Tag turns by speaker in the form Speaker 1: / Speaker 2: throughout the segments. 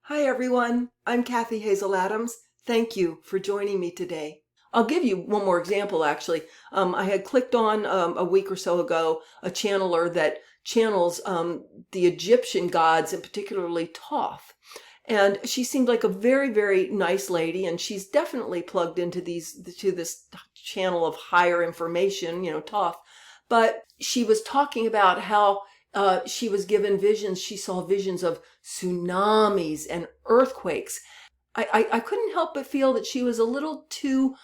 Speaker 1: Hi everyone, I'm Kathy Hazel Adams. Thank you for joining me today. I'll give you one more example actually. I had clicked on a week or so ago a channeler that channels the Egyptian gods and particularly Thoth. And she seemed like a very, very nice lady, and she's definitely plugged into this channel of higher information, Thoth. But she was talking about how she was given visions. She saw visions of tsunamis and earthquakes. I couldn't help but feel that she was a little too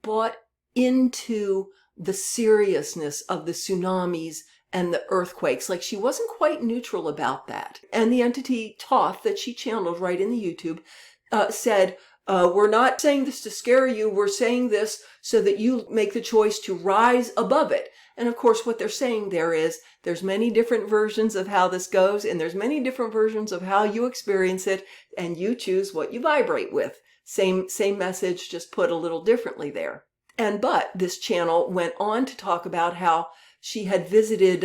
Speaker 1: bought into the seriousness of the tsunamis and the earthquakes. Like she wasn't quite neutral about that. And the entity Thoth that she channeled right in the YouTube said, we're not saying this to scare you. We're saying this so that you make the choice to rise above it. And of course, what they're saying there is there's many different versions of how this goes, and there's many different versions of how you experience it, and you choose what you vibrate with. Same message, just put a little differently there. But this channel went on to talk about how she had visited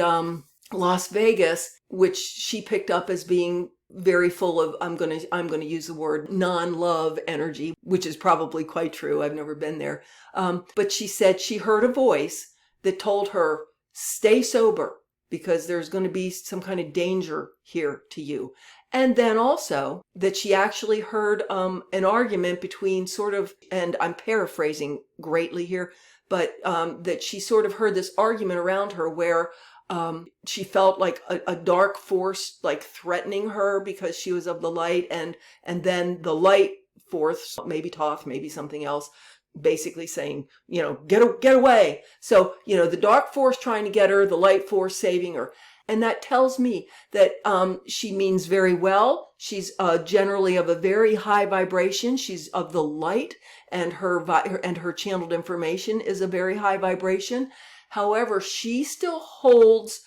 Speaker 1: Las Vegas, which she picked up as being very full of, I'm going to use the word non-love energy, which is probably quite true. I've never been there. But she said she heard a voice that told her, stay sober because there's going to be some kind of danger here to you. And then also that she actually heard an argument between sort of, and I'm paraphrasing greatly here, but that she sort of heard this argument around her where she felt like a dark force like threatening her because she was of the light, and then the light force, maybe Thoth, maybe something else, basically saying, get away. So, the dark force trying to get her, the light force saving her. And that tells me that she means very well. She's generally of a very high vibration. She's of the light, and her channeled information is a very high vibration. However, she still holds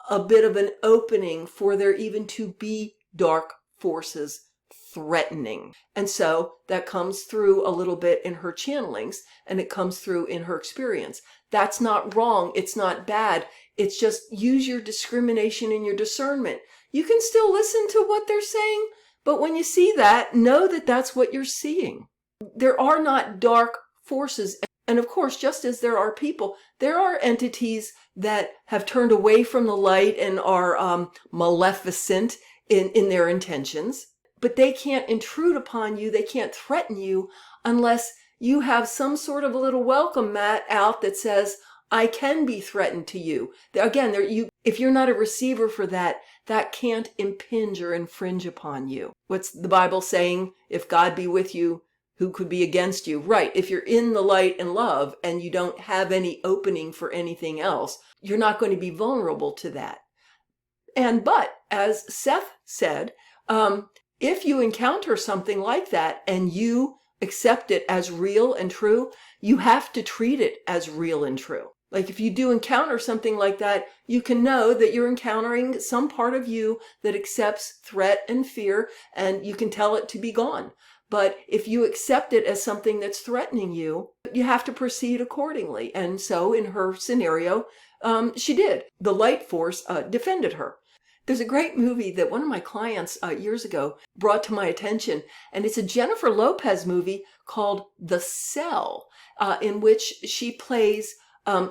Speaker 1: a bit of an opening for there even to be dark forces threatening. And so that comes through a little bit in her channelings, and it comes through in her experience. That's not wrong. It's not bad. It's just use your discrimination and your discernment. You can still listen to what they're saying, but when you see that, know that that's what you're seeing. There are not dark forces. And of course, just as there are people, there are entities that have turned away from the light and are maleficent in their intentions. But they can't intrude upon you. They can't threaten you unless you have some sort of a little welcome mat out that says, I can be threatened to you. Again, if you're not a receiver for that, that can't impinge or infringe upon you. What's the Bible saying? If God be with you, who could be against you? Right. If you're in the light and love and you don't have any opening for anything else, you're not going to be vulnerable to that. But as Seth said, if you encounter something like that and you accept it as real and true, you have to treat it as real and true. Like if you do encounter something like that, you can know that you're encountering some part of you that accepts threat and fear, and you can tell it to be gone. But if you accept it as something that's threatening you, you have to proceed accordingly. And so in her scenario, she did. The light force defended her. There's a great movie that one of my clients years ago brought to my attention, and it's a Jennifer Lopez movie called The Cell, in which she plays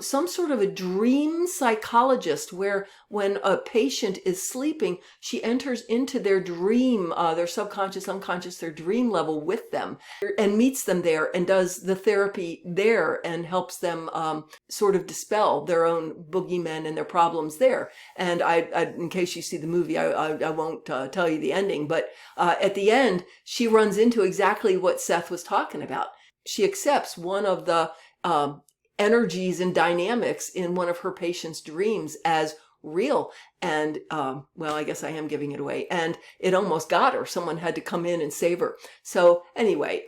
Speaker 1: some sort of a dream psychologist where when a patient is sleeping, she enters into their dream, their subconscious, unconscious, their dream level with them and meets them there and does the therapy there and helps them sort of dispel their own boogeymen and their problems there. And in case you see the movie, I won't tell you the ending, but at the end, she runs into exactly what Seth was talking about. She accepts one of the energies and dynamics in one of her patients' dreams as real. And, I guess I am giving it away. And it almost got her. Someone had to come in and save her. So anyway,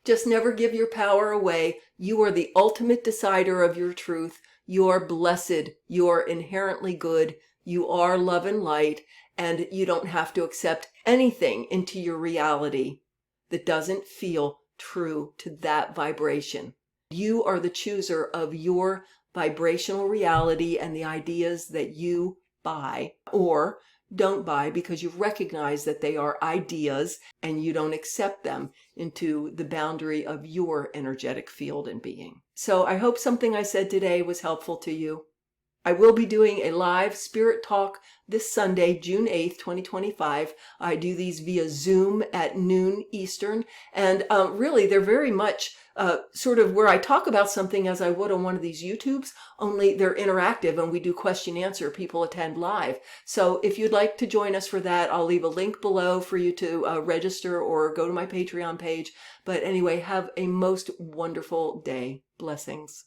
Speaker 1: just never give your power away. You are the ultimate decider of your truth. You are blessed. You are inherently good. You are love and light. And you don't have to accept anything into your reality that doesn't feel true to that vibration. You are the chooser of your vibrational reality and the ideas that you buy or don't buy because you recognize that they are ideas and you don't accept them into the boundary of your energetic field and being. So I hope something I said today was helpful to you. I will be doing a live spirit talk this Sunday, June 8th, 2025. I do these via Zoom at noon Eastern. And really, they're very much sort of where I talk about something as I would on one of these YouTubes, only they're interactive and we do question answer. People attend live. So if you'd like to join us for that, I'll leave a link below for you to register or go to my Patreon page. But anyway, have a most wonderful day. Blessings.